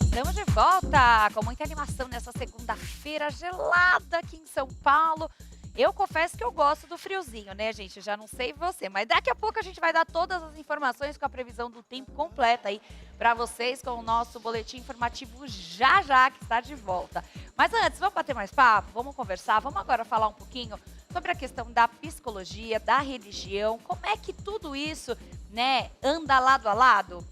Estamos de volta com muita animação nessa segunda-feira gelada aqui em São Paulo. Eu confesso que eu gosto do friozinho, né, gente? Já não sei você, mas daqui a pouco a gente vai dar todas as informações com a previsão do tempo completa aí para vocês com o nosso boletim informativo já já que está de volta. Mas antes, vamos bater mais papo, vamos conversar, vamos agora falar um pouquinho sobre a questão da psicologia, da religião, como é que tudo isso, né, anda lado a lado?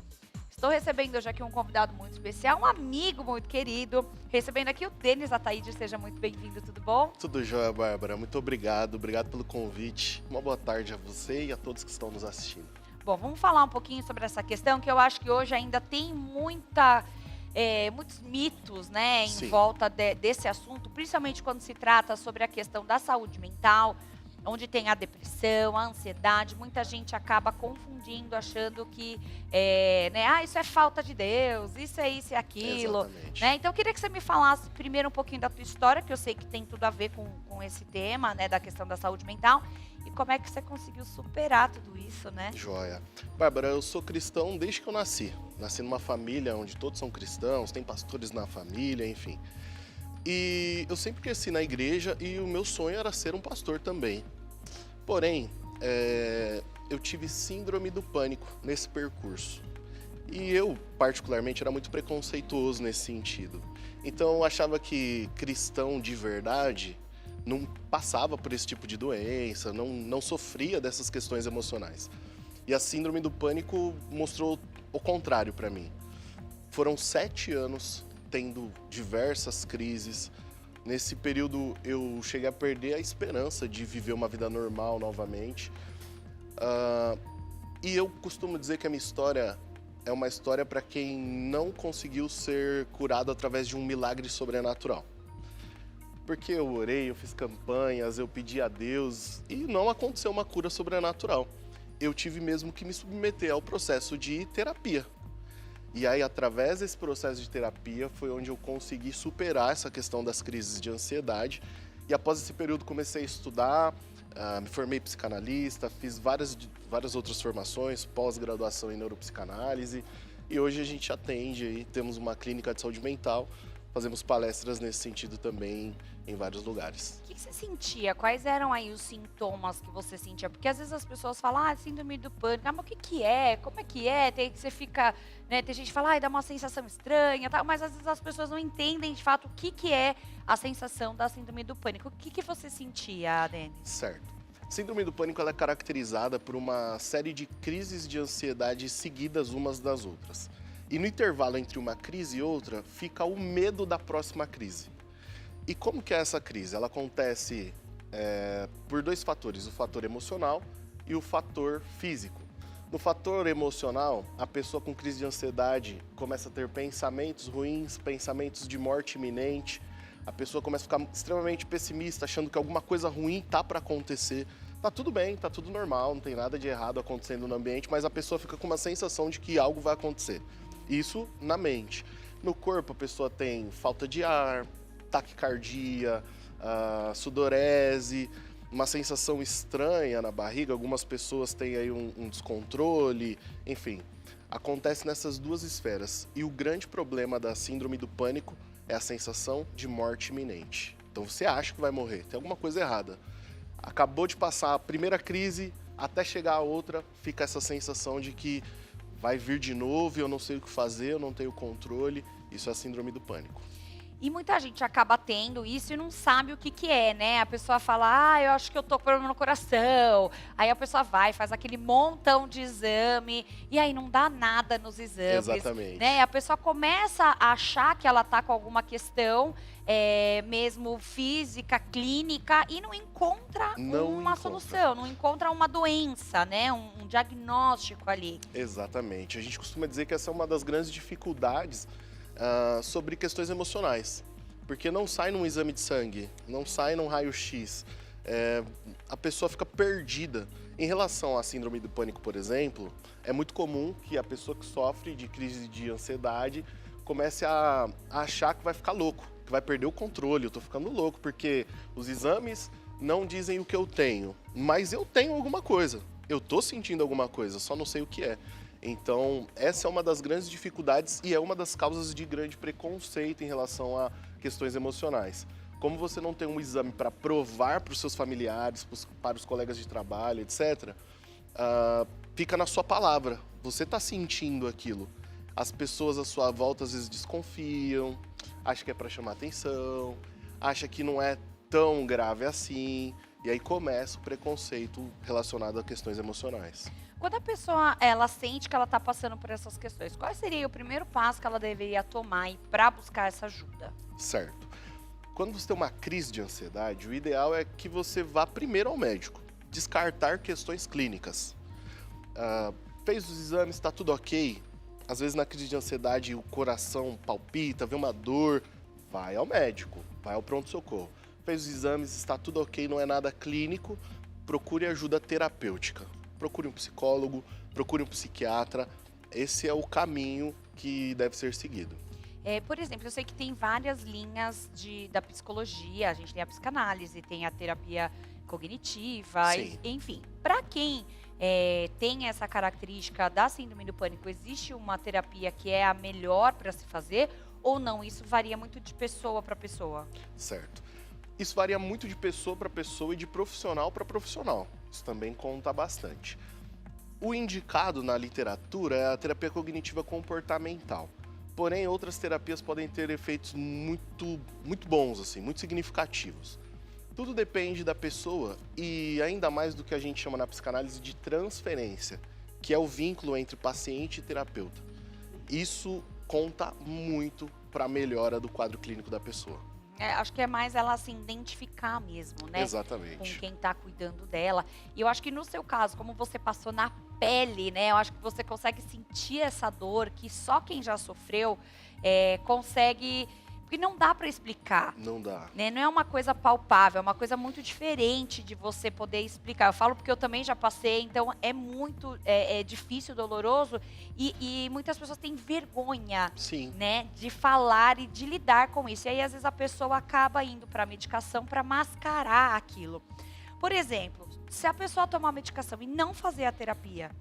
Estou recebendo hoje aqui um convidado muito especial, um amigo muito querido. Recebendo aqui o Denis Ataíde, seja muito bem-vindo, tudo bom? Tudo jóia, Bárbara. Muito obrigado. Obrigado pelo convite. Uma boa tarde a você e a todos que estão nos assistindo. Bom, vamos falar um pouquinho sobre essa questão, que eu acho que hoje ainda tem muitos mitos, né, em Sim. volta desse assunto, principalmente quando se trata sobre a questão da saúde mental, onde tem a depressão, a ansiedade. Muita gente acaba confundindo, achando que, isso é falta de Deus, isso é isso e aquilo. Exatamente. Né? Então, eu queria que você me falasse primeiro um pouquinho da tua história, que eu sei que tem tudo a ver com esse tema, né, da questão da saúde mental, e como é que você conseguiu superar tudo isso, né? Joia. Bárbara, eu sou cristão desde que eu nasci. Nasci numa família onde todos são cristãos, tem pastores na família, enfim. E eu sempre cresci na igreja e o meu sonho era ser um pastor também. Porém, eu tive síndrome do pânico nesse percurso. E eu, particularmente, era muito preconceituoso nesse sentido. Então, eu achava que cristão de verdade não passava por esse tipo de doença, não sofria dessas questões emocionais. E a síndrome do pânico mostrou o contrário para mim. Foram 7 anos tendo diversas crises. Nesse período eu cheguei a perder a esperança de viver uma vida normal novamente. E eu costumo dizer que a minha história é uma história para quem não conseguiu ser curado através de um milagre sobrenatural. Porque eu orei, eu fiz campanhas, eu pedi a Deus e não aconteceu uma cura sobrenatural. Eu tive mesmo que me submeter ao processo de terapia. E aí, através desse processo de terapia, foi onde eu consegui superar essa questão das crises de ansiedade. E após esse período, comecei a estudar, me formei psicanalista, fiz várias outras formações, pós-graduação em neuropsicanálise. E hoje a gente atende, aí, temos uma clínica de saúde mental, fazemos palestras nesse sentido também em vários lugares. O que você sentia? Quais eram aí os sintomas que você sentia? Porque às vezes as pessoas falam, síndrome do pânico, mas o que que é? Como é que é? Tem que você fica, né? Tem gente que fala, dá uma sensação estranha, tal, mas às vezes as pessoas não entendem de fato o que que é a sensação da síndrome do pânico. O que que você sentia, Denis? Certo. Síndrome do pânico ela é caracterizada por uma série de crises de ansiedade seguidas umas das outras. E no intervalo entre uma crise e outra, fica o medo da próxima crise. E como que é essa crise? Ela acontece por 2 fatores, o fator emocional e o fator físico. No fator emocional, a pessoa com crise de ansiedade começa a ter pensamentos ruins, pensamentos de morte iminente, a pessoa começa a ficar extremamente pessimista, achando que alguma coisa ruim tá para acontecer. Tá tudo bem, tá tudo normal, não tem nada de errado acontecendo no ambiente, mas a pessoa fica com uma sensação de que algo vai acontecer. Isso na mente. No corpo, a pessoa tem falta de ar, taquicardia, sudorese, uma sensação estranha na barriga. Algumas pessoas têm aí um descontrole, enfim. Acontece nessas 2 esferas. E o grande problema da síndrome do pânico é a sensação de morte iminente. Então você acha que vai morrer, tem alguma coisa errada. Acabou de passar a primeira crise, até chegar a outra, fica essa sensação de que vai vir de novo e eu não sei o que fazer, eu não tenho controle. Isso é a síndrome do pânico. E muita gente acaba tendo isso e não sabe o que que é, né? A pessoa fala, eu acho que eu tô com problema no coração. Aí a pessoa vai, faz aquele montão de exame e aí não dá nada nos exames. Exatamente. Né? A pessoa começa a achar que ela tá com alguma questão, mesmo física, clínica, e não encontra uma solução, não encontra uma doença, né? Um diagnóstico ali. Exatamente. A gente costuma dizer que essa é uma das grandes dificuldades sobre questões emocionais, porque não sai num exame de sangue, não sai num raio-x, a pessoa fica perdida. Em relação à síndrome do pânico, por exemplo, é muito comum que a pessoa que sofre de crise de ansiedade comece a achar que vai ficar louco, que vai perder o controle. Eu tô ficando louco porque os exames não dizem o que eu tenho, mas eu tenho alguma coisa, eu tô sentindo alguma coisa, só não sei o que é. Então, essa é uma das grandes dificuldades e é uma das causas de grande preconceito em relação a questões emocionais. Como você não tem um exame para provar para os seus familiares, para os colegas de trabalho, etc., fica na sua palavra. Você está sentindo aquilo. As pessoas à sua volta às vezes desconfiam, acham que é para chamar atenção, acham que não é tão grave assim, e aí começa o preconceito relacionado a questões emocionais. Quando a pessoa ela sente que ela está passando por essas questões, qual seria o primeiro passo que ela deveria tomar para buscar essa ajuda? Certo. Quando você tem uma crise de ansiedade, o ideal é que você vá primeiro ao médico, descartar questões clínicas. Fez os exames, está tudo ok. Às vezes na crise de ansiedade o coração palpita, vê uma dor, vai ao médico, vai ao pronto-socorro. Fez os exames, está tudo ok, não é nada clínico, procure ajuda terapêutica. Procure um psicólogo, procure um psiquiatra. Esse é o caminho que deve ser seguido. Por exemplo, eu sei que tem várias linhas da psicologia. A gente tem a psicanálise, tem a terapia cognitiva, Sim. enfim. Para quem tem essa característica da síndrome do pânico, existe uma terapia que é a melhor para se fazer ou não? Isso varia muito de pessoa para pessoa. Certo. Isso varia muito de pessoa para pessoa e de profissional para profissional. Isso também conta bastante. O indicado na literatura é a terapia cognitiva comportamental. Porém, outras terapias podem ter efeitos muito bons, assim, muito significativos. Tudo depende da pessoa e ainda mais do que a gente chama na psicanálise de transferência, que é o vínculo entre paciente e terapeuta. Isso conta muito para a melhora do quadro clínico da pessoa. Acho que é mais ela se identificar mesmo, né? Exatamente. Com quem está cuidando dela. E eu acho que no seu caso, como você passou na pele, né? Eu acho que você consegue sentir essa dor que só quem já sofreu consegue. Porque não dá para explicar. Não dá. Né? Não é uma coisa palpável, é uma coisa muito diferente de você poder explicar. Eu falo porque eu também já passei, então é muito difícil, doloroso e muitas pessoas têm vergonha, Sim. né, de falar e de lidar com isso. E aí às vezes a pessoa acaba indo para a medicação para mascarar aquilo. Por exemplo, se a pessoa tomar a medicação e não fazer a terapia,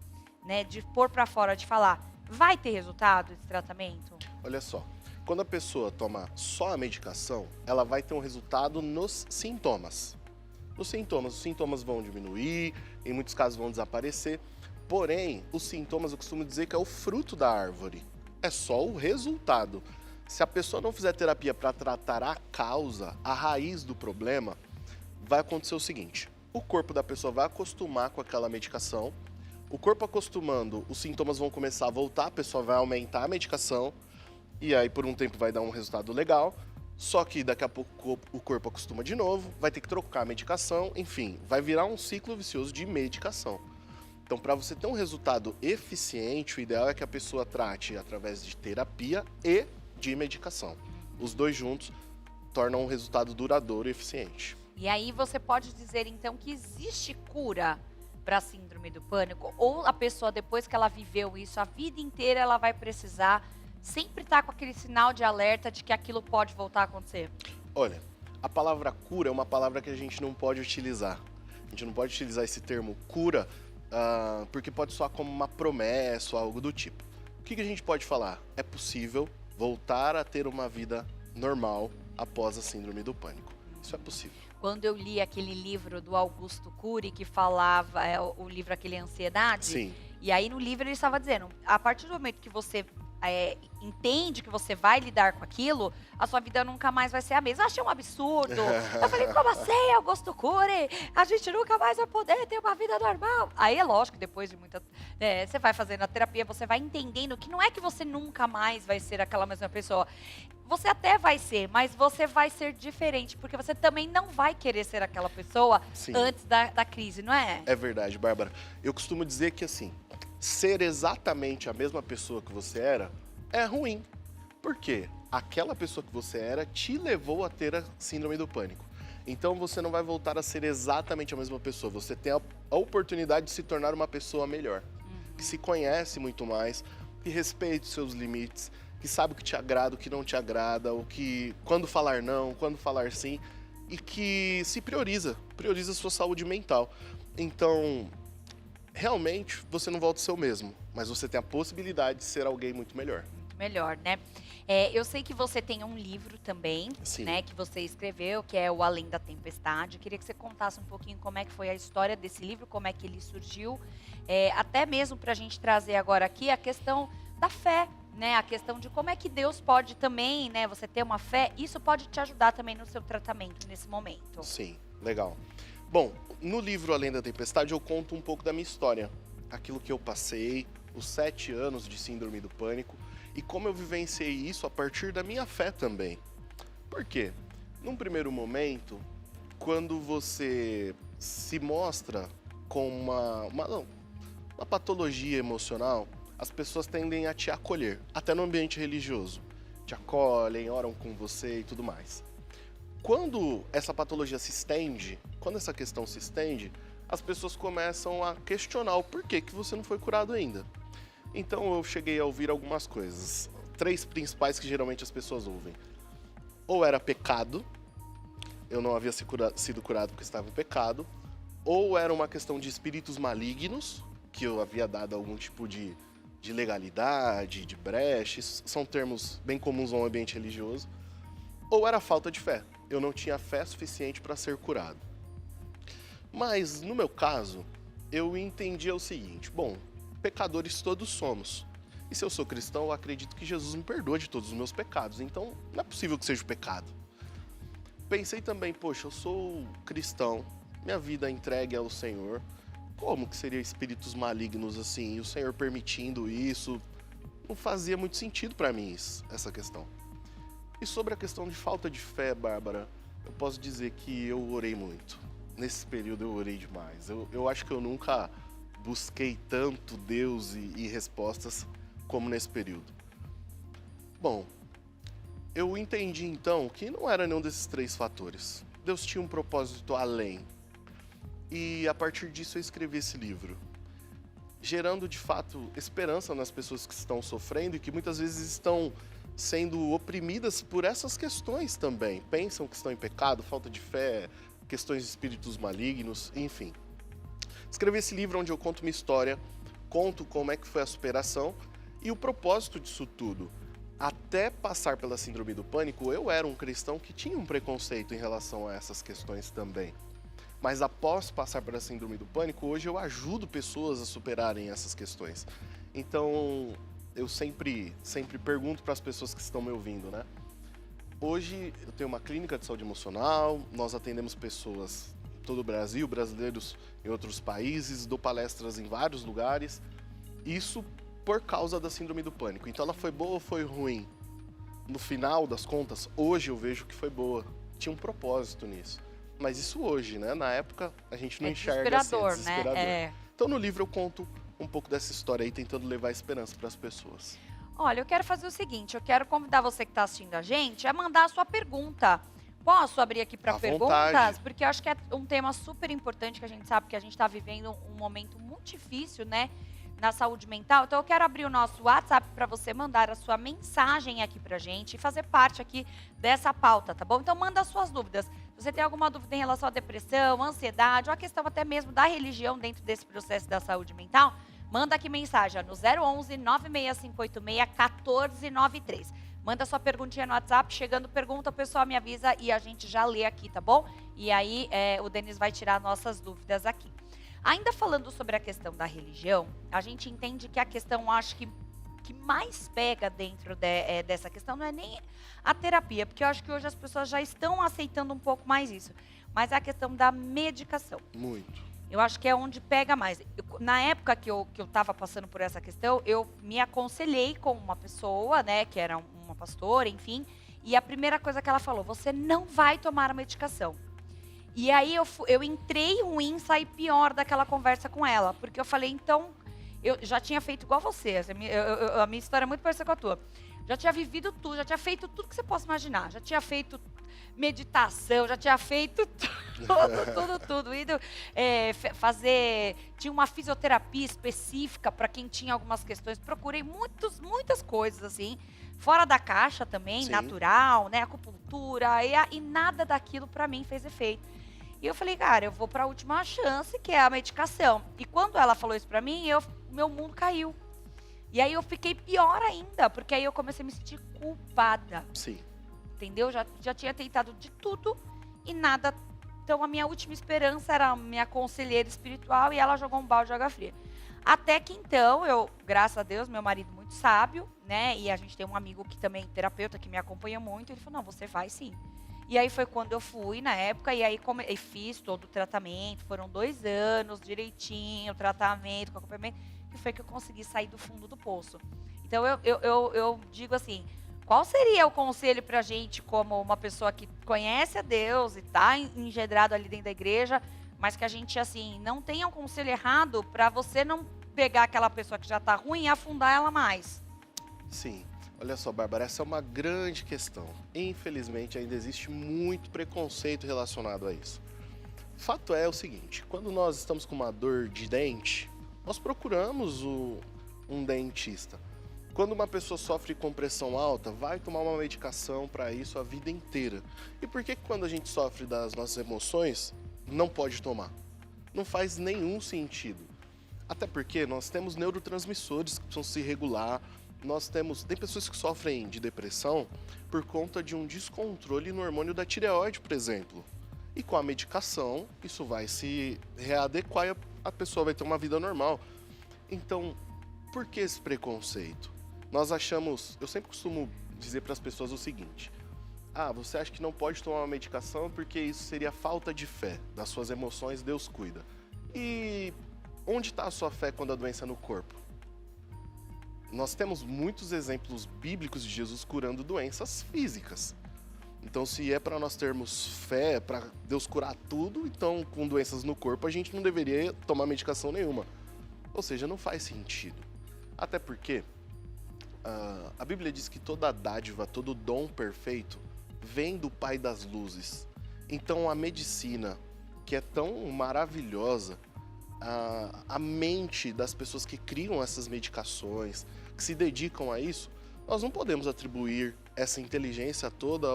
né, de pôr para fora, de falar, vai ter resultado esse tratamento? Olha só. Quando a pessoa toma só a medicação, ela vai ter um resultado nos sintomas. Os sintomas vão diminuir, em muitos casos vão desaparecer. Porém, os sintomas eu costumo dizer que é o fruto da árvore. É só o resultado. Se a pessoa não fizer terapia para tratar a causa, a raiz do problema, vai acontecer o seguinte: o corpo da pessoa vai acostumar com aquela medicação. O corpo acostumando, os sintomas vão começar a voltar, a pessoa vai aumentar a medicação. E aí, por um tempo, vai dar um resultado legal, só que daqui a pouco o corpo acostuma de novo, vai ter que trocar a medicação, enfim, vai virar um ciclo vicioso de medicação. Então, para você ter um resultado eficiente, o ideal é que a pessoa trate através de terapia e de medicação. Os dois juntos tornam um resultado duradouro e eficiente. E aí você pode dizer, então, que existe cura para a síndrome do pânico? Ou a pessoa, depois que ela viveu isso, a vida inteira ela vai precisar sempre estar com aquele sinal de alerta de que aquilo pode voltar a acontecer? Olha, a palavra cura é uma palavra que a gente não pode utilizar. A gente não pode utilizar esse termo cura porque pode soar como uma promessa ou algo do tipo. O que a gente pode falar? É possível voltar a ter uma vida normal após a síndrome do pânico. Isso é possível. Quando eu li aquele livro do Augusto Cury, que falava, o livro aquele Ansiedade, Sim. E aí no livro ele estava dizendo, a partir do momento que você entende que você vai lidar com aquilo, a sua vida nunca mais vai ser a mesma. Eu achei um absurdo. Eu falei, como assim, Augusto Cury? A gente nunca mais vai poder ter uma vida normal. Aí é lógico, depois de muita... você vai fazendo a terapia, você vai entendendo que não é que você nunca mais vai ser aquela mesma pessoa. Você até vai ser, mas você vai ser diferente, porque você também não vai querer ser aquela pessoa Sim. antes da crise, não é? É verdade, Bárbara. Eu costumo dizer que, assim, ser exatamente a mesma pessoa que você era é ruim. Por quê? Aquela pessoa que você era te levou a ter a síndrome do pânico. Então você não vai voltar a ser exatamente a mesma pessoa. Você tem a oportunidade de se tornar uma pessoa melhor, que se conhece muito mais, que respeita os seus limites, que sabe o que te agrada, o que não te agrada, o que quando falar não, quando falar sim, e que se prioriza a sua saúde mental. Então, realmente, você não volta a ser o mesmo, mas você tem a possibilidade de ser alguém muito melhor. Muito melhor, né? Eu sei que você tem um livro também, Sim. né, que você escreveu, que é O Além da Tempestade. Eu queria que você contasse um pouquinho como é que foi a história desse livro, como é que ele surgiu, até mesmo para a gente trazer agora aqui a questão da fé, né? A questão de como é que Deus pode também, né? Você ter uma fé, isso pode te ajudar também no seu tratamento nesse momento. Sim, legal. Bom, no livro Além da Tempestade eu conto um pouco da minha história, aquilo que eu passei, os 7 anos de síndrome do pânico e como eu vivenciei isso a partir da minha fé também. Por quê? Num primeiro momento, quando você se mostra com uma patologia emocional, as pessoas tendem a te acolher, até no ambiente religioso. Te acolhem, oram com você e tudo mais. Quando essa patologia se estende, quando essa questão se estende, as pessoas começam a questionar o porquê que você não foi curado ainda. Então eu cheguei a ouvir algumas coisas, 3 principais que geralmente as pessoas ouvem. Ou era pecado, eu não havia sido curado porque estava em pecado, ou era uma questão de espíritos malignos, que eu havia dado algum tipo de legalidade, de brecha, isso são termos bem comuns no ambiente religioso, ou era falta de fé, eu não tinha fé suficiente para ser curado. Mas, no meu caso, eu entendia o seguinte, bom, pecadores todos somos, e se eu sou cristão, eu acredito que Jesus me perdoa de todos os meus pecados, então não é possível que seja o pecado. Pensei também, poxa, eu sou cristão, minha vida é entregue ao Senhor, como que seria espíritos malignos assim, e o Senhor permitindo isso? Não fazia muito sentido para mim essa questão. E sobre a questão de falta de fé, Bárbara, eu posso dizer que eu orei muito. Nesse período eu orei demais. Eu acho que eu nunca busquei tanto Deus e respostas como nesse período. Bom, eu entendi então que não era nenhum desses 3 fatores. Deus tinha um propósito além. E a partir disso eu escrevi esse livro, gerando de fato esperança nas pessoas que estão sofrendo e que muitas vezes estão sendo oprimidas por essas questões também. Pensam que estão em pecado, falta de fé, questões de espíritos malignos, enfim. Escrevi esse livro onde eu conto minha história, conto como é que foi a superação e o propósito disso tudo. Até passar pela síndrome do pânico, eu era um cristão que tinha um preconceito em relação a essas questões também. Mas após passar pela síndrome do pânico, hoje eu ajudo pessoas a superarem essas questões. Então, eu sempre pergunto para as pessoas que estão me ouvindo, né? Hoje eu tenho uma clínica de saúde emocional, nós atendemos pessoas em todo o Brasil, brasileiros em outros países, dou palestras em vários lugares. Isso por causa da síndrome do pânico. Então ela foi boa ou foi ruim? No final das contas, hoje eu vejo que foi boa. Tinha um propósito nisso. Mas isso hoje, né? Na época, a gente não enxerga assim, é desesperador. Né? Então, no livro eu conto um pouco dessa história aí, tentando levar esperança para as pessoas. Olha, eu quero fazer o seguinte, eu quero convidar você que está assistindo a gente a mandar a sua pergunta. Posso abrir aqui para perguntas? Vontade. Porque eu acho que é um tema super importante, que a gente sabe que a gente está vivendo um momento muito difícil, né? Na saúde mental. Então eu quero abrir o nosso WhatsApp para você mandar a sua mensagem aqui pra gente e fazer parte aqui dessa pauta, tá bom? Então manda as suas dúvidas. Se você tem alguma dúvida em relação à depressão, ansiedade ou a questão até mesmo da religião dentro desse processo da saúde mental, manda aqui mensagem no 011 96586 1493. Manda sua perguntinha no WhatsApp, chegando pergunta, o pessoal me avisa e a gente já lê aqui, tá bom? E aí o Denis vai tirar nossas dúvidas aqui. Ainda falando sobre a questão da religião, a gente entende que a questão, acho que mais pega dentro dessa questão não é nem a terapia, porque eu acho que hoje as pessoas já estão aceitando um pouco mais isso, mas é a questão da medicação. Muito. Eu acho que é onde pega mais. Na época que eu estava passando por essa questão, eu me aconselhei com uma pessoa, né, que era uma pastora, enfim, e a primeira coisa que ela falou, você não vai tomar a medicação. E aí eu entrei ruim, saí pior daquela conversa com ela. Porque eu falei, então, eu já tinha feito igual você. A minha história é muito parecida com a tua. Já tinha vivido tudo, já tinha feito tudo que você possa imaginar. Já tinha feito meditação, já tinha feito tudo. Ido fazer... Tinha uma fisioterapia específica para quem tinha algumas questões. Procurei muitas coisas, assim. Fora da caixa também, Sim. Natural, né? Acupuntura. E nada daquilo para mim fez efeito. E eu falei, cara, eu vou para a última chance, que é a medicação. E quando ela falou isso para mim, meu mundo caiu. E aí eu fiquei pior ainda, porque aí eu comecei a me sentir culpada, Sim. entendeu? Já tinha tentado de tudo e nada. Então a minha última esperança era a minha conselheira espiritual e ela jogou um balde de água fria. Até que então, graças a Deus, meu marido muito sábio, né? E a gente tem um amigo que também é terapeuta, que me acompanha muito. Ele falou, não, você faz sim. E aí foi quando eu fui, na época, e aí e fiz todo o tratamento. Foram 2 anos direitinho, tratamento, com acompanhamento. Que foi que eu consegui sair do fundo do poço. Então eu digo assim, qual seria o conselho pra gente, como uma pessoa que conhece a Deus e tá engendrado ali dentro da igreja, mas que a gente, assim, não tenha um conselho errado para você não pegar aquela pessoa que já tá ruim e afundar ela mais? Sim. Olha só, Bárbara, essa é uma grande questão. Infelizmente, ainda existe muito preconceito relacionado a isso. Fato é o seguinte, quando nós estamos com uma dor de dente, nós procuramos um dentista. Quando uma pessoa sofre com pressão alta, vai tomar uma medicação para isso a vida inteira. E por que quando a gente sofre das nossas emoções, não pode tomar? Não faz nenhum sentido. Até porque nós temos neurotransmissores que precisam se regular. Tem pessoas que sofrem de depressão por conta de um descontrole no hormônio da tireoide, por exemplo. E com a medicação, isso vai se readequar e a pessoa vai ter uma vida normal. Então, por que esse preconceito? Nós achamos, eu sempre costumo dizer para as pessoas o seguinte: você acha que não pode tomar uma medicação porque isso seria falta de fé, das suas emoções Deus cuida. E onde está a sua fé quando a doença é no corpo? Nós temos muitos exemplos bíblicos de Jesus curando doenças físicas. Então, se é para nós termos fé, para Deus curar tudo, então com doenças no corpo a gente não deveria tomar medicação nenhuma. Ou seja, não faz sentido. Até porque a Bíblia diz que toda dádiva, todo dom perfeito vem do Pai das Luzes. Então a medicina, que é tão maravilhosa, a mente das pessoas que criam essas medicações, que se dedicam a isso, nós não podemos atribuir essa inteligência toda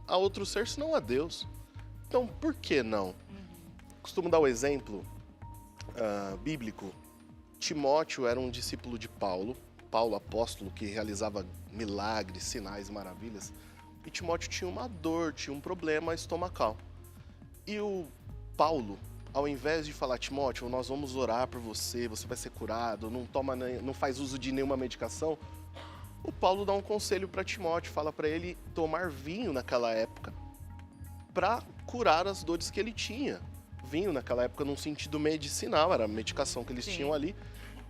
a outro ser, senão a Deus. Então, por que não? Costumo dar o exemplo bíblico. Timóteo era um discípulo de Paulo, apóstolo, que realizava milagres, sinais e maravilhas. E Timóteo tinha uma dor, tinha um problema estomacal. E o Paulo, ao invés de falar, Timóteo, nós vamos orar por você, você vai ser curado, não faz uso de nenhuma medicação, o Paulo dá um conselho para Timóteo, fala para ele tomar vinho naquela época para curar as dores que ele tinha. Vinho naquela época num sentido medicinal, era a medicação que eles tinham ali.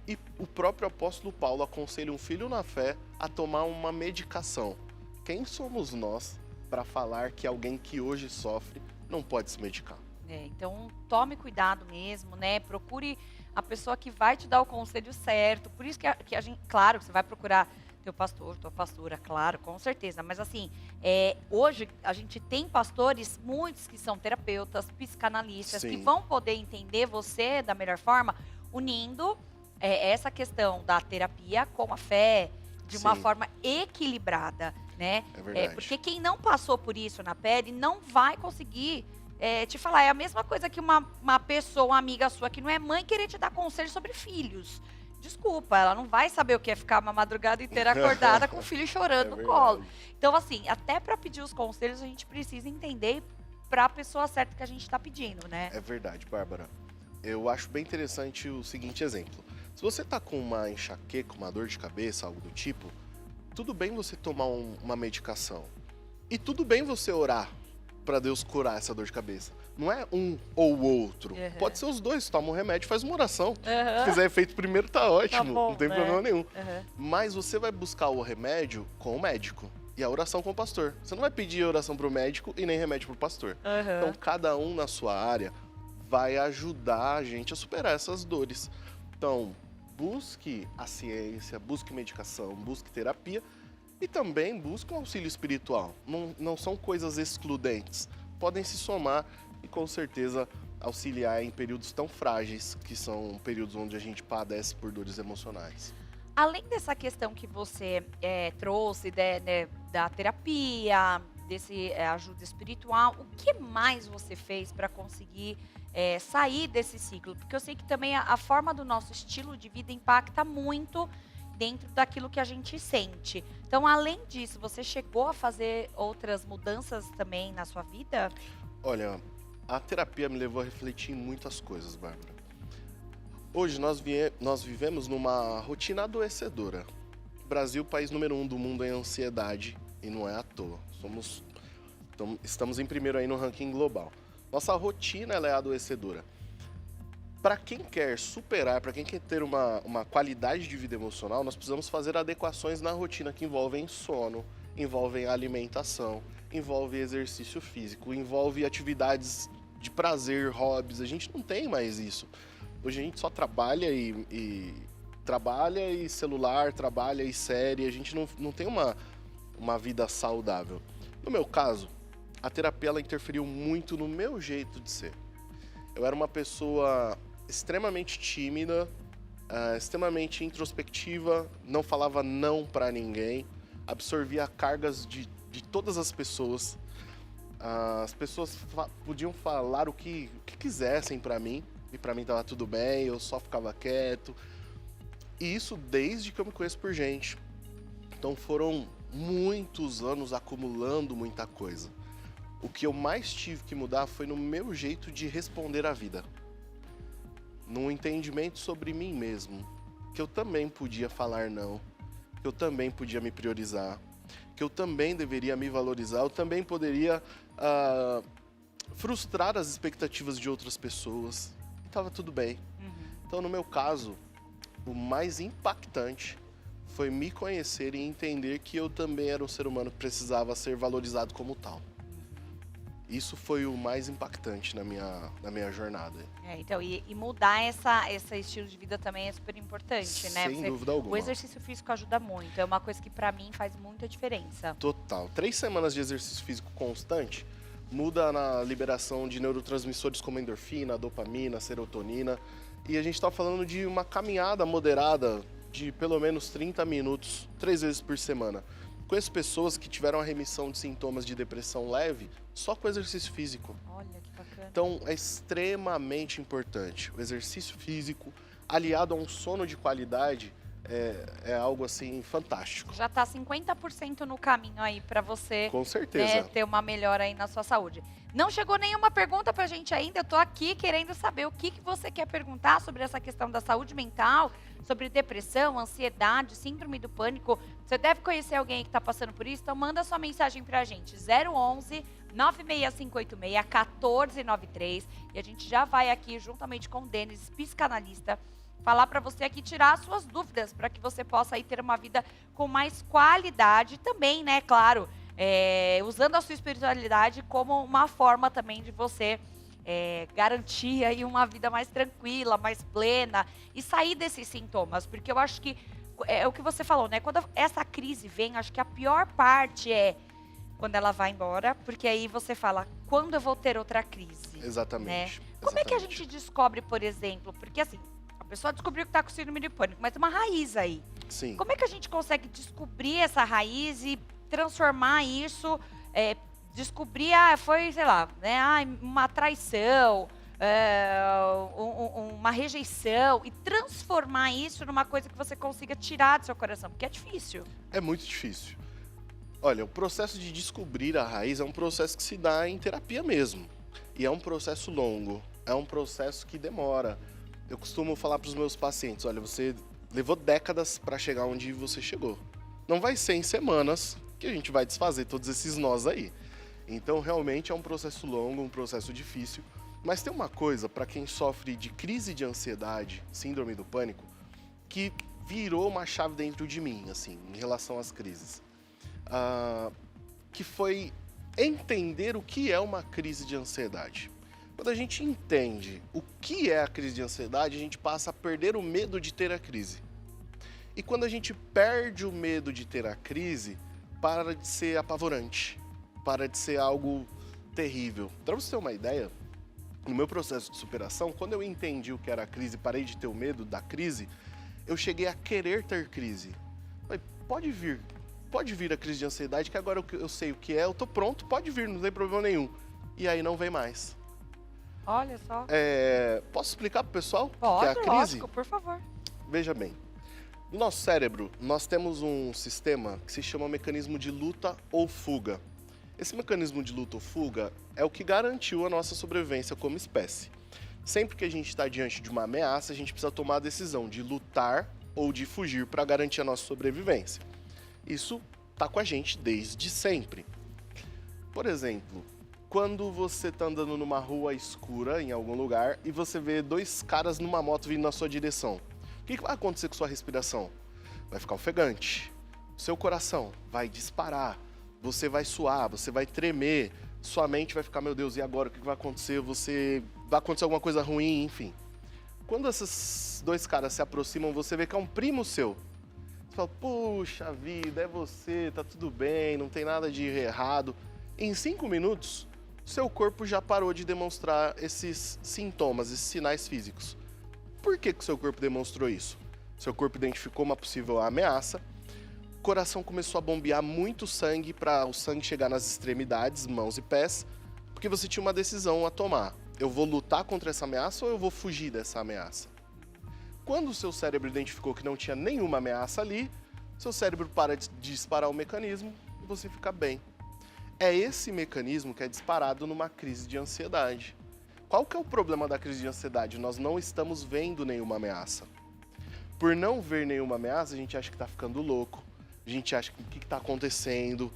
E o próprio apóstolo Paulo aconselha um filho na fé a tomar uma medicação. Quem somos nós para falar que alguém que hoje sofre não pode se medicar? Então tome cuidado mesmo, né? Procure a pessoa que vai te dar o conselho certo. Por isso que a gente, claro, que você vai procurar teu pastor, tua pastora, claro, com certeza. Mas assim, hoje a gente tem pastores, muitos que são terapeutas, psicanalistas, que vão poder entender você da melhor forma, unindo essa questão da terapia com a fé de uma forma equilibrada, né? É verdade. Porque quem não passou por isso na pele não vai conseguir te falar. É a mesma coisa que uma pessoa, uma amiga sua que não é mãe, querer te dar conselho sobre filhos. Desculpa, ela não vai saber o que é ficar uma madrugada inteira acordada com o filho chorando no colo. Então, assim, até para pedir os conselhos, a gente precisa entender para a pessoa certa que a gente está pedindo, né? É verdade, Bárbara. Eu acho bem interessante o seguinte exemplo. Se você tá com uma enxaqueca, uma dor de cabeça, algo do tipo, tudo bem você tomar uma medicação. E tudo bem você orar para Deus curar essa dor de cabeça. Não é um ou o outro. Pode ser os dois. Toma um remédio e faz uma oração. Se fizer efeito primeiro, tá ótimo. Tá bom, não tem problema nenhum. Mas você vai buscar o remédio com o médico e a oração com o pastor. Você não vai pedir oração pro médico e nem remédio pro pastor. Então, cada um na sua área vai ajudar a gente a superar essas dores. Então, busque a ciência, busque medicação, busque terapia e também busque um auxílio espiritual. Não são coisas excludentes. Podem se somar e, com certeza, auxiliar em períodos tão frágeis, que são períodos onde a gente padece por dores emocionais. Além dessa questão que você trouxe da terapia, desse ajuda espiritual, o que mais você fez para conseguir sair desse ciclo? Porque eu sei que também a forma do nosso estilo de vida impacta muito dentro daquilo que a gente sente. Então, além disso, você chegou a fazer outras mudanças também na sua vida? Olha, a terapia me levou a refletir em muitas coisas, Bárbara. Hoje nós vivemos numa rotina adoecedora. O Brasil, país número 1 do mundo em ansiedade, e não é à toa. Estamos em primeiro aí no ranking global. Nossa rotina ela é adoecedora. Para quem quer superar, para quem quer ter uma qualidade de vida emocional, nós precisamos fazer adequações na rotina que envolvem sono, envolvem alimentação, envolve exercício físico, envolve atividades de prazer, hobbies. A gente não tem mais isso. Hoje a gente só trabalha trabalha e celular, trabalha e série. A gente não tem uma vida saudável. No meu caso, a terapia ela interferiu muito no meu jeito de ser. Eu era uma pessoa extremamente tímida, extremamente introspectiva, não falava não para ninguém, absorvia cargas de todas as pessoas. As pessoas podiam falar o que quisessem para mim, e para mim tava tudo bem, eu só ficava quieto. E isso desde que eu me conheço por gente. Então foram muitos anos acumulando muita coisa. O que eu mais tive que mudar foi no meu jeito de responder à vida. Num entendimento sobre mim mesmo. Que eu também podia falar não. Que eu também podia me priorizar. Que eu também deveria me valorizar. Eu também poderia frustrar as expectativas de outras pessoas. E tava tudo bem. Então, no meu caso, o mais impactante foi me conhecer e entender que eu também era um ser humano que precisava ser valorizado como tal. Isso foi o mais impactante na minha jornada. Então, e mudar esse estilo de vida também é super importante, né? Sem dúvida alguma. O exercício físico ajuda muito, é uma coisa que pra mim faz muita diferença. Total. 3 semanas de exercício físico constante muda na liberação de neurotransmissores como endorfina, dopamina, serotonina. E a gente tá falando de uma caminhada moderada de pelo menos 30 minutos, 3 vezes por semana. Conheço pessoas que tiveram a remissão de sintomas de depressão leve só com exercício físico. Olha que bacana. Então é extremamente importante. O exercício físico, aliado a um sono de qualidade, é algo assim fantástico. Já tá 50% no caminho aí pra você, Com certeza. ter uma melhora aí na sua saúde. Não chegou nenhuma pergunta pra gente ainda, eu tô aqui querendo saber o que você quer perguntar sobre essa questão da saúde mental, sobre depressão, ansiedade, síndrome do pânico. Você deve conhecer alguém que tá passando por isso, então manda sua mensagem pra gente, 011 96586 1493, e a gente já vai aqui juntamente com o Denis, psicanalista, falar para você aqui, tirar as suas dúvidas, para que você possa aí ter uma vida com mais qualidade também, né, claro, usando a sua espiritualidade como uma forma também de você garantir aí uma vida mais tranquila, mais plena e sair desses sintomas, porque eu acho que é o que você falou, né, quando essa crise vem, acho que a pior parte é quando ela vai embora, porque aí você fala, quando eu vou ter outra crise? Exatamente. Né? Como é que a gente descobre, por exemplo, porque assim, a pessoa descobriu que está com síndrome de pânico, mas tem uma raiz aí. Sim. Como é que a gente consegue descobrir essa raiz e transformar isso, descobrir, foi, sei lá, né, uma traição, uma rejeição, e transformar isso numa coisa que você consiga tirar do seu coração, porque é difícil. É muito difícil. Olha, o processo de descobrir a raiz é um processo que se dá em terapia mesmo. E é um processo longo, é um processo que demora. Eu costumo falar para os meus pacientes, olha, você levou décadas para chegar onde você chegou. Não vai ser em semanas que a gente vai desfazer todos esses nós aí. Então, realmente é um processo longo, um processo difícil. Mas tem uma coisa, para quem sofre de crise de ansiedade, síndrome do pânico, que virou uma chave dentro de mim, assim, em relação às crises. Que foi entender o que é uma crise de ansiedade. Quando a gente entende o que é a crise de ansiedade, a gente passa a perder o medo de ter a crise. E quando a gente perde o medo de ter a crise, para de ser apavorante, para de ser algo terrível. Para você ter uma ideia, no meu processo de superação, quando eu entendi o que era a crise e parei de ter o medo da crise, eu cheguei a querer ter crise. Falei, pode vir a crise de ansiedade, que agora eu sei o que é, eu tô pronto, pode vir, não tem problema nenhum. E aí não vem mais. Olha só. Posso explicar pro pessoal o que Pode, é a crise? lógico, por favor. Veja bem, No nosso cérebro, nós temos um sistema que se chama mecanismo de luta ou fuga. Esse mecanismo de luta ou fuga é o que garantiu a nossa sobrevivência como espécie. Sempre que a gente está diante de uma ameaça, a gente precisa tomar a decisão de lutar ou de fugir para garantir a nossa sobrevivência. Isso está com a gente desde sempre. Por exemplo, quando você está andando numa rua escura em algum lugar e você vê dois caras numa moto vindo na sua direção, o que vai acontecer com sua respiração? Vai ficar ofegante, seu coração vai disparar, você vai suar, você vai tremer, sua mente vai ficar, meu Deus, e agora o que vai acontecer? Vai acontecer alguma coisa ruim, enfim. Quando esses dois caras se aproximam, você vê que é um primo seu. Você fala, puxa vida, é você, tá tudo bem, não tem nada de errado. Em 5 minutos, seu corpo já parou de demonstrar esses sintomas, esses sinais físicos. Por que o seu corpo demonstrou isso? Seu corpo identificou uma possível ameaça, o coração começou a bombear muito sangue para o sangue chegar nas extremidades, mãos e pés, porque você tinha uma decisão a tomar. Eu vou lutar contra essa ameaça ou eu vou fugir dessa ameaça? Quando o seu cérebro identificou que não tinha nenhuma ameaça ali, seu cérebro para de disparar o mecanismo e você fica bem. É esse mecanismo que é disparado numa crise de ansiedade. Qual que é o problema da crise de ansiedade? Nós não estamos vendo nenhuma ameaça. Por não ver nenhuma ameaça, a gente acha que está ficando louco, a gente acha que o que está acontecendo,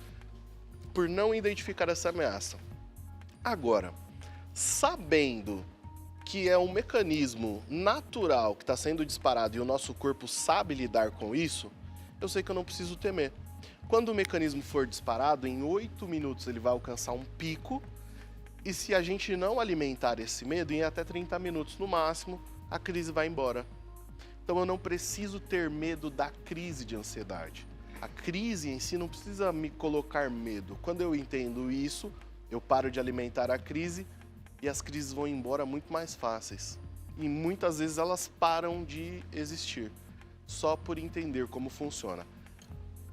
por não identificar essa ameaça. Agora, sabendo que é um mecanismo natural que está sendo disparado e o nosso corpo sabe lidar com isso, eu sei que eu não preciso temer. Quando o mecanismo for disparado, em 8 minutos ele vai alcançar um pico, e se a gente não alimentar esse medo, em até 30 minutos no máximo, a crise vai embora. Então eu não preciso ter medo da crise de ansiedade. A crise em si não precisa me colocar medo. Quando eu entendo isso, eu paro de alimentar a crise e as crises vão embora muito mais fáceis. E muitas vezes elas param de existir, só por entender como funciona.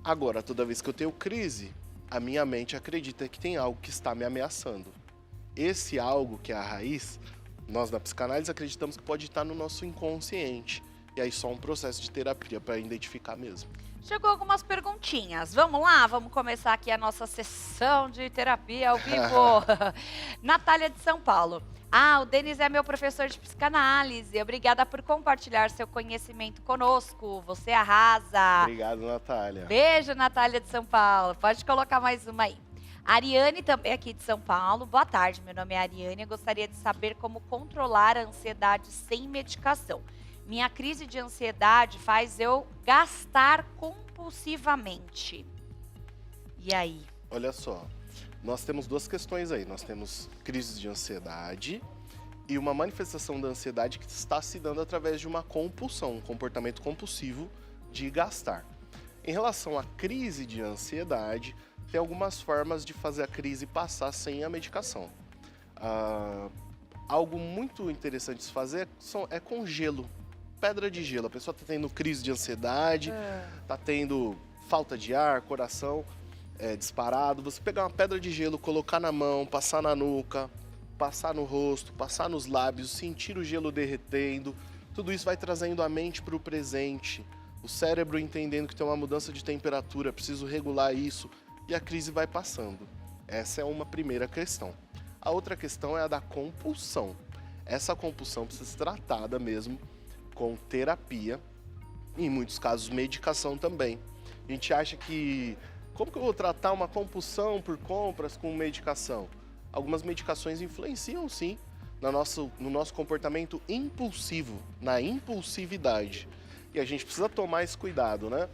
Agora, toda vez que eu tenho crise, a minha mente acredita que tem algo que está me ameaçando. Esse algo, que é a raiz, nós na psicanálise acreditamos que pode estar no nosso inconsciente. E aí só um processo de terapia para identificar mesmo. Chegou algumas perguntinhas. Vamos lá? Vamos começar aqui a nossa sessão de terapia ao vivo. Natália de São Paulo. O Denis é meu professor de psicanálise. Obrigada por compartilhar seu conhecimento conosco. Você arrasa. Obrigado, Natália. Beijo, Natália de São Paulo. Pode colocar mais uma aí. Ariane, também aqui de São Paulo. Boa tarde, meu nome é Ariane. Eu gostaria de saber como controlar a ansiedade sem medicação. Minha crise de ansiedade faz eu gastar compulsivamente. E aí? Olha só, nós temos duas questões aí. Nós temos crises de ansiedade e uma manifestação da ansiedade que está se dando através de uma compulsão, um comportamento compulsivo de gastar. Em relação à crise de ansiedade, tem algumas formas de fazer a crise passar sem a medicação. Algo muito interessante de se fazer é com gelo. Pedra de gelo, a pessoa está tendo crise de ansiedade, está tendo falta de ar, coração disparado. Você pegar uma pedra de gelo, colocar na mão, passar na nuca, passar no rosto, passar nos lábios, sentir o gelo derretendo, tudo isso vai trazendo a mente para o presente, o cérebro entendendo que tem uma mudança de temperatura, preciso regular isso, e a crise vai passando. Essa é uma primeira questão. A outra questão é a da compulsão. Essa compulsão precisa ser tratada mesmo com terapia, e em muitos casos medicação também. A gente acha que, como que eu vou tratar uma compulsão por compras com medicação? Algumas medicações influenciam sim no nosso comportamento impulsivo, na impulsividade. E a gente precisa tomar esse cuidado, né?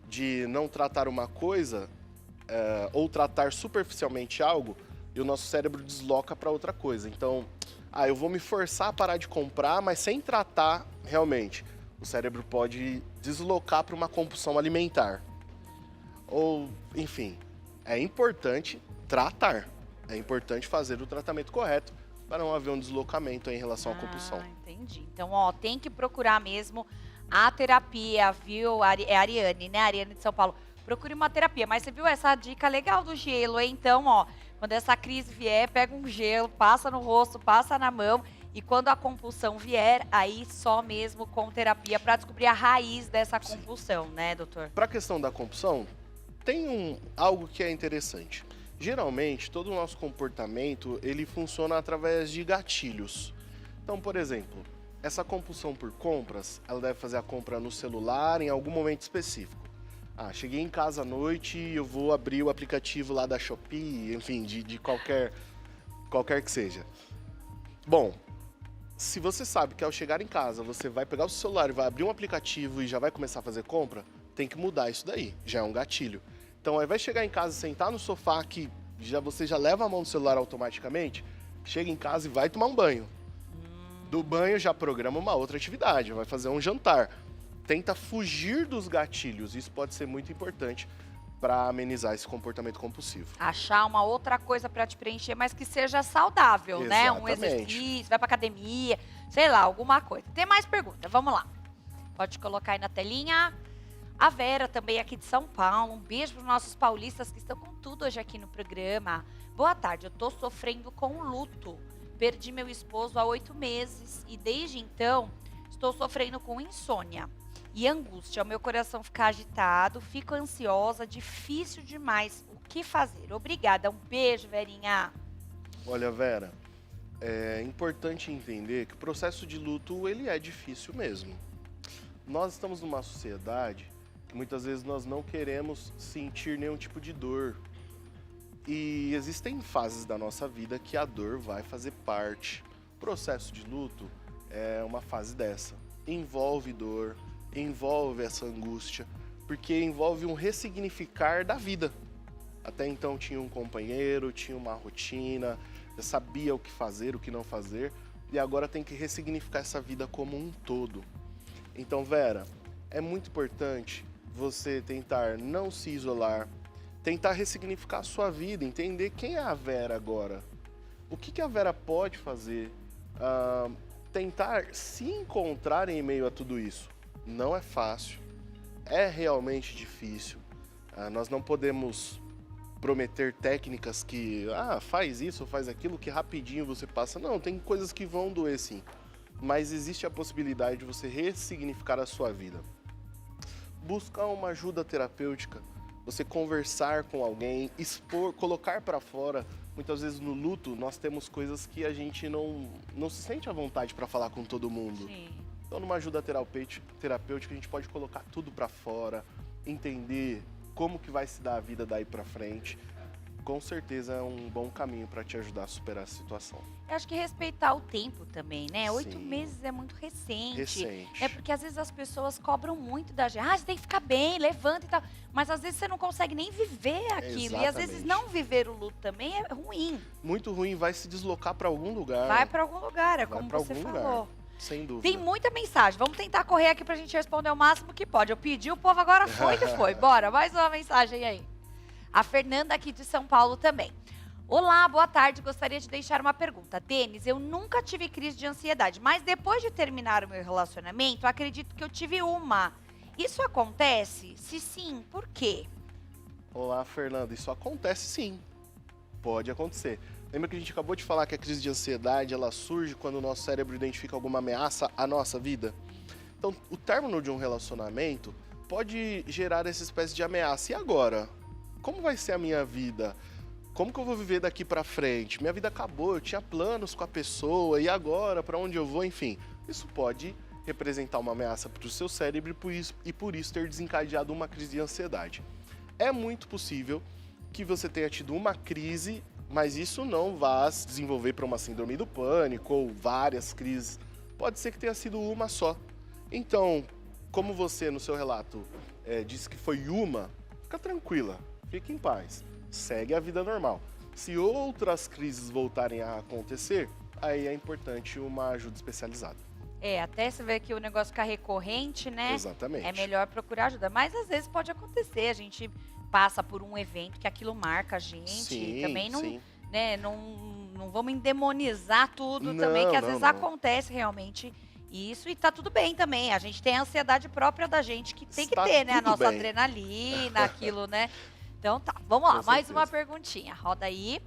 De não tratar uma coisa ou tratar superficialmente algo e o nosso cérebro desloca para outra coisa. Então, eu vou me forçar a parar de comprar, mas sem tratar realmente. O cérebro pode deslocar para uma compulsão alimentar. Ou, enfim, é importante tratar. É importante fazer o tratamento correto para não haver um deslocamento em relação à compulsão. Entendi. Então, tem que procurar mesmo a terapia, viu? É a Ariane, né? Ariane de São Paulo. Procure uma terapia. Mas você viu essa dica legal do gelo, hein? Então, quando essa crise vier, pega um gelo, passa no rosto, passa na mão E quando a compulsão vier, aí só mesmo com terapia para descobrir a raiz dessa compulsão, né, doutor? Para a questão da compulsão, tem algo que é interessante. Geralmente, todo o nosso comportamento, ele funciona através de gatilhos. Então, por exemplo, essa compulsão por compras, ela deve fazer a compra no celular em algum momento específico. Ah, cheguei em casa à noite e eu vou abrir o aplicativo lá da Shopee, enfim, de qualquer que seja. Bom, se você sabe que ao chegar em casa você vai pegar o seu celular e vai abrir um aplicativo e já vai começar a fazer compra, tem que mudar isso daí, já é um gatilho. Então, ao invés de chegar em casa e sentar no sofá que você já leva a mão no celular automaticamente, chega em casa e vai tomar um banho. Do banho já programa uma outra atividade, vai fazer um jantar. Tenta fugir dos gatilhos, isso pode ser muito importante para amenizar esse comportamento compulsivo. Achar uma outra coisa para te preencher, mas que seja saudável, né? Um Exatamente. exercício, vai pra academia, sei lá, alguma coisa. Tem mais pergunta, vamos lá. Pode colocar aí na telinha. A Vera, também aqui de São Paulo. Um beijo para os nossos paulistas que estão com tudo hoje aqui no programa. Boa tarde, eu tô sofrendo com luto. Perdi meu esposo há 8 meses e desde então estou sofrendo com insônia e angústia. O meu coração fica agitado, fico ansiosa, difícil demais. O que fazer? Obrigada, um beijo, Verinha. Olha, Vera, é importante entender que o processo de luto, ele é difícil mesmo. Nós estamos numa sociedade que muitas vezes nós não queremos sentir nenhum tipo de dor. E existem fases da nossa vida que a dor vai fazer parte. O processo de luto é uma fase dessa. Envolve dor, envolve essa angústia, porque envolve um ressignificar da vida. Até então tinha um companheiro, tinha uma rotina, já sabia o que fazer, o que não fazer, e agora tem que ressignificar essa vida como um todo. Então, Vera, é muito importante você tentar não se isolar, tentar ressignificar a sua vida, entender quem é a Vera agora, o que a Vera pode fazer, tentar se encontrar em meio a tudo isso. Não é fácil, é realmente difícil. Nós não podemos prometer técnicas que, faz isso, faz aquilo, que rapidinho você passa. Não, tem coisas que vão doer sim, mas existe a possibilidade de você ressignificar a sua vida. Buscar uma ajuda terapêutica, você conversar com alguém, expor, colocar para fora. Muitas vezes no luto nós temos coisas que a gente não se sente à vontade para falar com todo mundo. Sim. Então, numa ajuda terapêutica, a gente pode colocar tudo para fora, entender como que vai se dar a vida daí para frente. Com certeza é um bom caminho para te ajudar a superar a situação. Eu acho que respeitar o tempo também, né? 8 Sim. meses é muito recente. Recente. É porque às vezes as pessoas cobram muito da gente. Você tem que ficar bem, levanta e tal. Mas às vezes você não consegue nem viver aquilo. E às vezes Exatamente. não viver o luto também é ruim. Muito ruim, vai se deslocar para algum lugar. Vai para algum lugar, é Vai como pra você algum falou. lugar. Sem dúvida. Tem muita mensagem. Vamos tentar correr aqui pra gente responder o máximo que pode. Eu pedi, o povo agora foi que foi. Bora, mais uma mensagem aí. A Fernanda aqui de São Paulo também. Olá, boa tarde. Gostaria de deixar uma pergunta. Denis, eu nunca tive crise de ansiedade, mas depois de terminar o meu relacionamento, acredito que eu tive uma. Isso acontece? Se sim, por quê? Olá, Fernanda. Isso acontece sim. Pode acontecer. Lembra que a gente acabou de falar que a crise de ansiedade ela surge quando o nosso cérebro identifica alguma ameaça à nossa vida? Então, o término de um relacionamento pode gerar essa espécie de ameaça. E agora? Como vai ser a minha vida? Como que eu vou viver daqui pra frente? Minha vida acabou, eu tinha planos com a pessoa, e agora? Pra onde eu vou? Enfim, isso pode representar uma ameaça para o seu cérebro e por isso ter desencadeado uma crise de ansiedade. É muito possível que você tenha tido uma crise, mas isso não vá se desenvolver para uma síndrome do pânico ou várias crises. Pode ser que tenha sido uma só. Então, como você no seu relato disse que foi uma, fica tranquila, fique em paz, segue a vida normal. Se outras crises voltarem a acontecer, aí é importante uma ajuda especializada. Até você ver que o negócio ficar recorrente, né? Exatamente. É melhor procurar ajuda. Mas às vezes pode acontecer, a gente passa por um evento que aquilo marca a gente. Sim, também não, sim. né, não vamos endemonizar tudo também, que às vezes acontece realmente isso e tá tudo bem também. A gente tem a ansiedade própria da gente que tem que ter, né? A tudo nossa bem. adrenalina, aquilo, né? Então tá, vamos lá, Com mais certeza. uma perguntinha. Roda aí.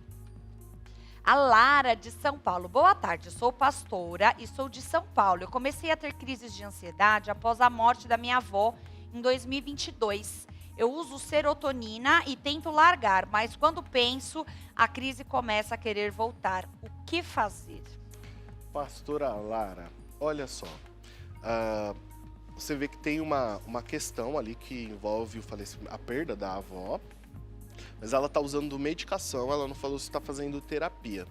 A Lara, de São Paulo. Boa tarde, sou pastora e sou de São Paulo. Eu comecei a ter crises de ansiedade após a morte da minha avó em 2022. Eu uso serotonina e tento largar, mas quando penso, a crise começa a querer voltar. O que fazer? Pastora Lara, olha só. Você vê que tem uma questão ali que envolve a perda da avó, mas ela está usando medicação, ela não falou se está fazendo terapia.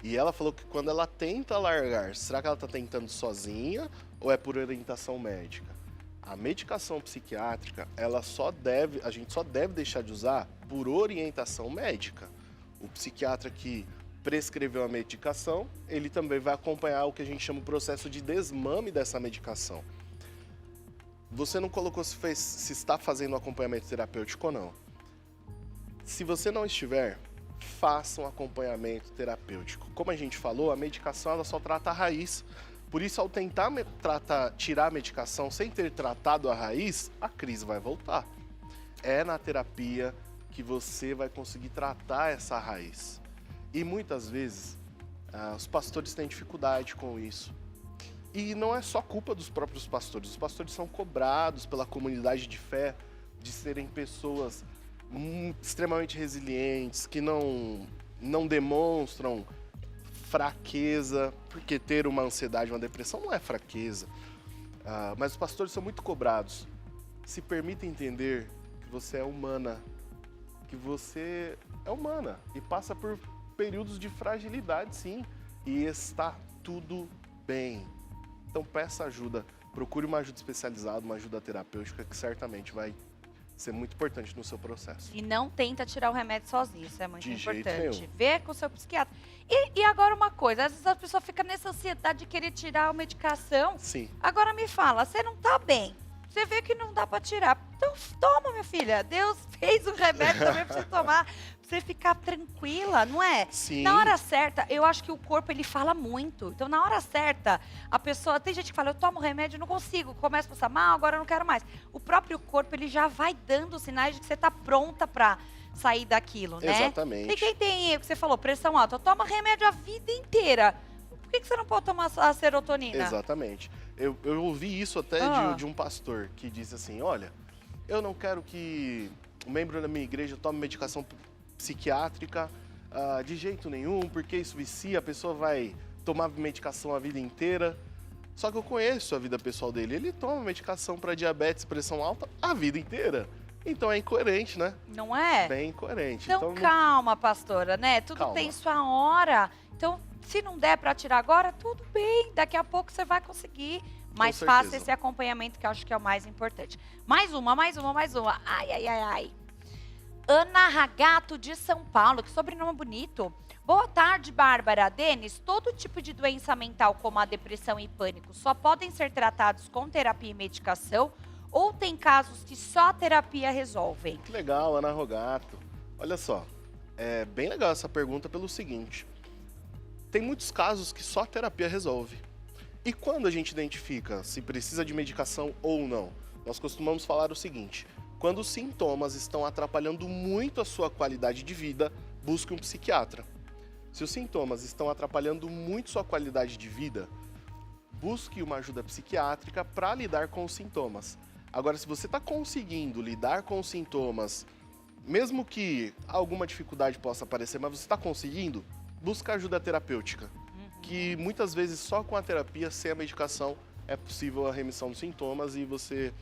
E ela falou que quando ela tenta largar, será que ela está tentando sozinha ou é por orientação médica? A medicação psiquiátrica, a gente só deve deixar de usar por orientação médica. O psiquiatra que prescreveu a medicação, ele também vai acompanhar o que a gente chama de processo de desmame dessa medicação. Você não colocou se está fazendo um acompanhamento terapêutico ou não. Se você não estiver, faça um acompanhamento terapêutico. Como a gente falou, a medicação ela só trata a raiz. Por isso, ao tentar tirar a medicação sem ter tratado a raiz, a crise vai voltar. É na terapia que você vai conseguir tratar essa raiz. E muitas vezes, os pastores têm dificuldade com isso. E não é só culpa dos próprios pastores. Os pastores são cobrados pela comunidade de fé de serem pessoas extremamente resilientes, que não demonstram fraqueza, porque ter uma ansiedade, uma depressão não é fraqueza. Mas os pastores são muito cobrados. Se permita entender que você é humana, e passa por períodos de fragilidade, sim, e está tudo bem. Então peça ajuda, procure uma ajuda especializada, uma ajuda terapêutica, que certamente vai ser muito importante no seu processo. E não tenta tirar o remédio sozinho, isso é muito De jeito importante. nenhum. Vê com o seu psiquiatra. E agora uma coisa, às vezes a pessoa fica nessa ansiedade de querer tirar a medicação. Sim. Agora me fala, você não tá bem, você vê que não dá pra tirar. Então toma, minha filha, Deus fez o remédio também pra você tomar, pra você ficar tranquila, não é? Sim. Na hora certa, eu acho que o corpo ele fala muito. Então na hora certa, a pessoa, tem gente que fala, eu tomo remédio, não consigo, começo a passar mal, agora eu não quero mais. O próprio corpo ele já vai dando sinais de que você tá pronta pra sair daquilo, né? Exatamente. E quem tem, o que você falou, pressão alta, toma remédio a vida inteira. Por que você não pode tomar a serotonina? Exatamente. Eu ouvi isso até de um pastor que disse assim, olha, eu não quero que um membro da minha igreja tome medicação psiquiátrica de jeito nenhum, porque isso vicia, a pessoa vai tomar medicação a vida inteira. Só que eu conheço a vida pessoal dele, ele toma medicação para diabetes, pressão alta a vida inteira. Então é incoerente, né? Não é? Bem incoerente. Então calma, pastora, né? Tudo Calma. tem sua hora. Então, se não der para tirar agora, tudo bem. Daqui a pouco você vai conseguir. Mas Com faça certeza. esse acompanhamento que eu acho que é o mais importante. Mais uma. Ai. Ana Ragato, de São Paulo. Que sobrenome bonito. Boa tarde, Bárbara. Denis, todo tipo de doença mental, como a depressão e pânico, só podem ser tratados com terapia e medicação? Ou tem casos que só a terapia resolvem? Que legal, Ana Rogato. Olha só, é bem legal essa pergunta pelo seguinte. Tem muitos casos que só a terapia resolve. E quando a gente identifica se precisa de medicação ou não? Nós costumamos falar o seguinte, quando os sintomas estão atrapalhando muito a sua qualidade de vida, busque um psiquiatra. Se os sintomas estão atrapalhando muito sua qualidade de vida, busque uma ajuda psiquiátrica para lidar com os sintomas. Agora, se você está conseguindo lidar com os sintomas, mesmo que alguma dificuldade possa aparecer, mas você está conseguindo, busca ajuda terapêutica. Que muitas vezes só com a terapia, sem a medicação, é possível a remissão dos sintomas e você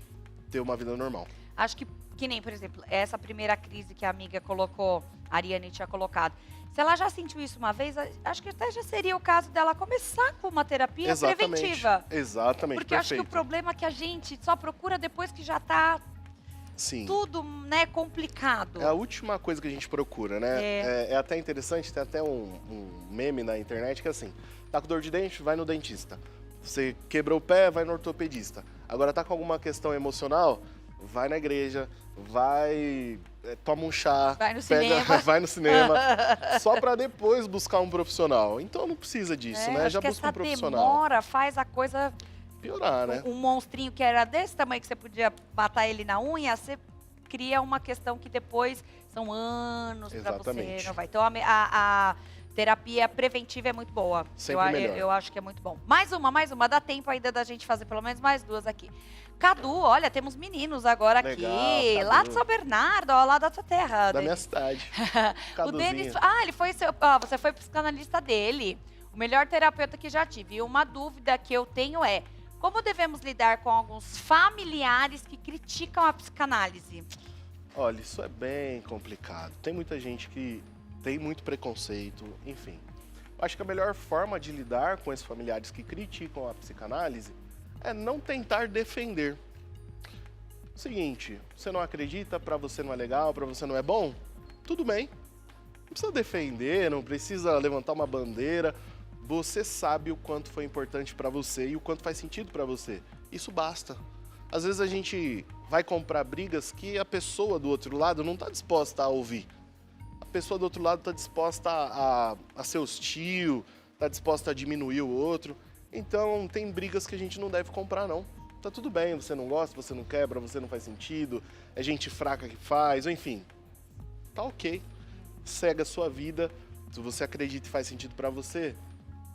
ter uma vida normal. Acho que nem, por exemplo, essa primeira crise que a amiga colocou, a Ariane tinha colocado. Se ela já sentiu isso uma vez, acho que até já seria o caso dela começar com uma terapia preventiva. Exatamente, porque acho que o problema é que a gente só procura depois que já está tudo, né, complicado. É a última coisa que a gente procura, né? É até interessante, tem até um meme na internet que é assim, tá com dor de dente, vai no dentista. Você quebrou o pé, vai no ortopedista. Agora tá com alguma questão emocional, vai na igreja, toma um chá, vai no cinema, só para depois buscar um profissional. Então não precisa disso, né? Já busca um profissional. Essa demora faz a coisa piorar, né? Um monstrinho que era desse tamanho que você podia matar ele na unha, você cria uma questão que depois são anos para você não vai. Então terapia preventiva é muito boa. Sempre melhor. Eu acho que é muito bom. Mais uma. Dá tempo ainda da gente fazer pelo menos mais 2 aqui. Cadu, olha, temos meninos agora Legal, aqui. Cadu. Lá de São Bernardo, ó, lá da tua terra. Da minha Denis. cidade. O Caduzinho. Denis, ele foi você foi psicanalista dele. O melhor terapeuta que já tive. E uma dúvida que eu tenho é: como devemos lidar com alguns familiares que criticam a psicanálise? Olha, isso é bem complicado. Tem muita gente que tem muito preconceito, enfim. Eu acho que a melhor forma de lidar com esses familiares que criticam a psicanálise é não tentar defender. Seguinte, você não acredita, pra você não é legal, pra você não é bom? Tudo bem. Não precisa defender, não precisa levantar uma bandeira. Você sabe o quanto foi importante pra você e o quanto faz sentido pra você. Isso basta. Às vezes a gente vai comprar brigas que a pessoa do outro lado não está disposta a ouvir. A pessoa do outro lado está disposta a ser hostil, está disposta a diminuir o outro. Então tem brigas que a gente não deve comprar, não. Tá tudo bem, você não gosta, você não quebra, você não faz sentido, é gente fraca que faz, enfim. Tá ok. Segue a sua vida. Se você acredita e faz sentido para você,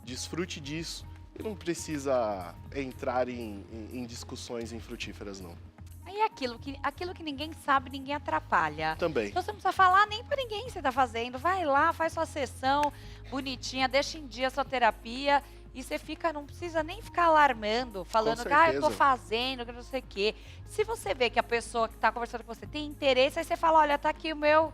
desfrute disso. E não precisa entrar em discussões infrutíferas, não. Aí aquilo que ninguém sabe, ninguém atrapalha. Também. Então você não precisa falar nem pra ninguém que você tá fazendo. Vai lá, faz sua sessão bonitinha, deixa em dia a sua terapia. E você não precisa nem ficar alarmando, falando que eu tô fazendo, que não sei o quê. Se você vê que a pessoa que tá conversando com você tem interesse, aí você fala, olha, tá aqui o meu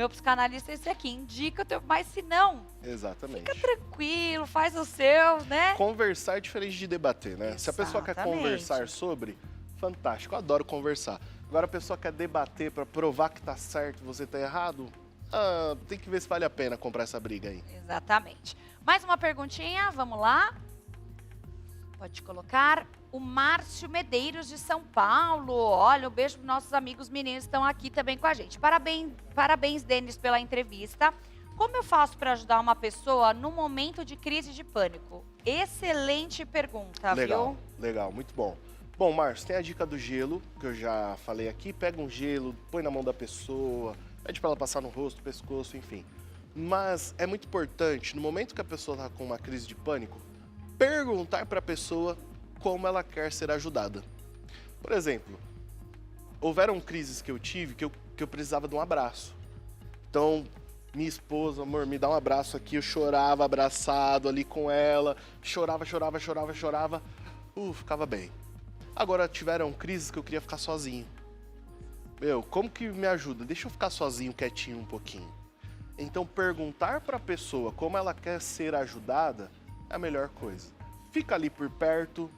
psicanalista, esse aqui, indica o teu. Mas se não, exatamente, fica tranquilo, faz o seu, né? Conversar é diferente de debater, né? Exatamente. Se a pessoa quer conversar sobre, fantástico, eu adoro conversar. Agora a pessoa quer debater pra provar que tá certo e você tá errado, tem que ver se vale a pena comprar essa briga aí. Exatamente. Mais uma perguntinha, vamos lá. Pode colocar. O Márcio Medeiros de São Paulo. Olha, um beijo para nossos amigos meninos que estão aqui também com a gente. Parabéns, Denis, pela entrevista. Como eu faço para ajudar uma pessoa no momento de crise de pânico? Excelente pergunta, legal, viu? Legal, muito bom. Bom, Márcio, tem a dica do gelo, que eu já falei aqui. Pega um gelo, põe na mão da pessoa, pede para ela passar no rosto, pescoço, enfim. Mas é muito importante, no momento que a pessoa está com uma crise de pânico, perguntar para a pessoa como ela quer ser ajudada. Por exemplo, houveram crises que eu tive que eu precisava de um abraço. Então, minha esposa, amor, me dá um abraço aqui. Eu chorava abraçado ali com ela, chorava, ficava bem. Agora, tiveram crises que eu queria ficar sozinho. Como que me ajuda? Deixa eu ficar sozinho, quietinho um pouquinho. Então, perguntar para a pessoa como ela quer ser ajudada é a melhor coisa. Fica ali por perto,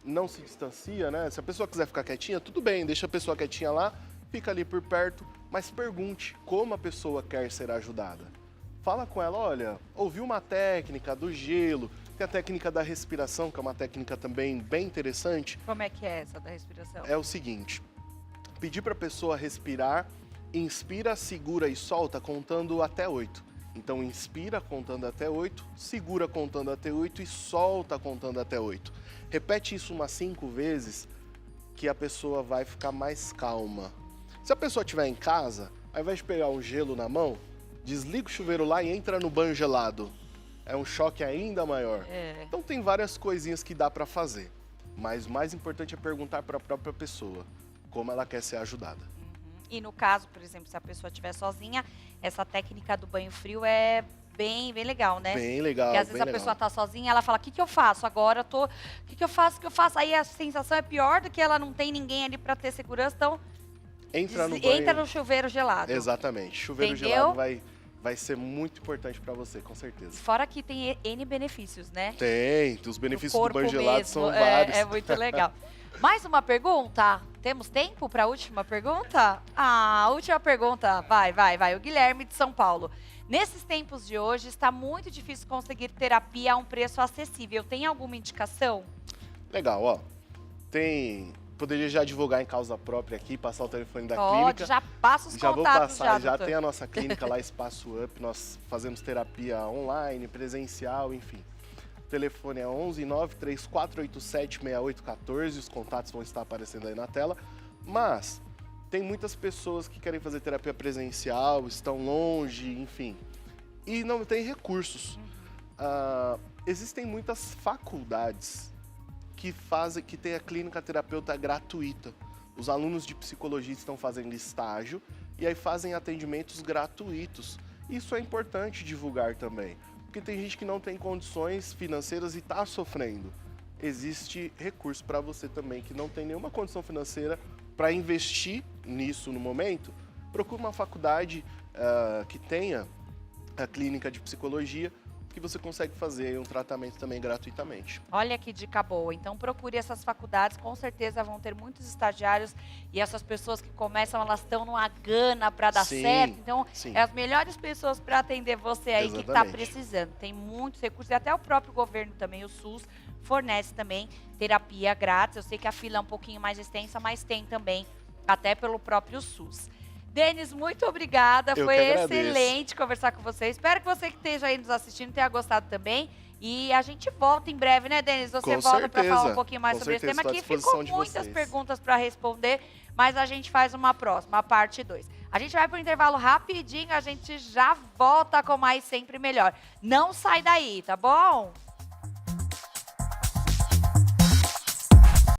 não se distancia, né? Se a pessoa quiser ficar quietinha, tudo bem, deixa a pessoa quietinha lá, fica ali por perto, mas pergunte como a pessoa quer ser ajudada. Fala com ela, olha, ouvi uma técnica do gelo, tem a técnica da respiração, que é uma técnica também bem interessante. Como é que é essa da respiração? É o seguinte, pedir para a pessoa respirar, inspira, segura e solta contando até 8. Então inspira contando até 8, segura contando até 8 e solta contando até 8. Repete isso umas 5 vezes que a pessoa vai ficar mais calma. Se a pessoa estiver em casa, ao invés de pegar um gelo na mão, desliga o chuveiro lá e entra no banho gelado. É um choque ainda maior. Então tem várias coisinhas que dá para fazer. Mas o mais importante é perguntar para a própria pessoa como ela quer ser ajudada. E no caso, por exemplo, se a pessoa estiver sozinha, essa técnica do banho frio é bem legal, né? Bem legal, porque às vezes a pessoa tá sozinha, ela fala, o que eu faço agora? O que eu faço? Aí a sensação é pior do que ela não tem ninguém ali para ter segurança, então entra no banho. Entra no chuveiro gelado. Exatamente. Chuveiro gelado vai ser muito importante para você, com certeza. Fora que tem N benefícios, né? Tem, os benefícios do banho gelado são vários. É muito legal. Mais uma pergunta? Temos tempo para a última pergunta? A última pergunta, vai. O Guilherme de São Paulo. Nesses tempos de hoje, está muito difícil conseguir terapia a um preço acessível. Tem alguma indicação? Legal, ó. Poderia já divulgar em causa própria aqui, passar o telefone da clínica. Pode, já passa os contatos. Vou passar, já doutor. tem a nossa clínica lá, Espaço Up. Nós fazemos terapia online, presencial, enfim. O telefone é 11 93487 6814, os contatos vão estar aparecendo aí na tela. Mas tem muitas pessoas que querem fazer terapia presencial, estão longe, enfim. e não tem recursos. Existem muitas faculdades que tem a clínica terapeuta gratuita. Os alunos de psicologia estão fazendo estágio e aí fazem atendimentos gratuitos. Isso é importante divulgar também, porque tem gente que não tem condições financeiras e está sofrendo. Existe recurso para você também que não tem nenhuma condição financeira para investir nisso no momento. Procure uma faculdade que tenha a clínica de psicologia, que você consegue fazer um tratamento também gratuitamente. Olha que dica boa. Então procure essas faculdades, com certeza vão ter muitos estagiários e essas pessoas que começam, elas estão numa gana para dar certo. Então, é as melhores pessoas para atender você aí que está precisando. Tem muitos recursos e até o próprio governo também, o SUS, fornece também terapia grátis. Eu sei que a fila é um pouquinho mais extensa, mas tem também, até pelo próprio SUS. Denis, muito obrigada. Foi excelente conversar com você. Espero que você que esteja aí nos assistindo tenha gostado também. E a gente volta em breve, né, Denis? Você volta para falar um pouquinho mais sobre esse tema, que ficou muitas perguntas para responder, mas a gente faz uma próxima, a parte 2. A gente vai para o intervalo rapidinho, a gente já volta com mais Sempre Melhor. Não sai daí, tá bom?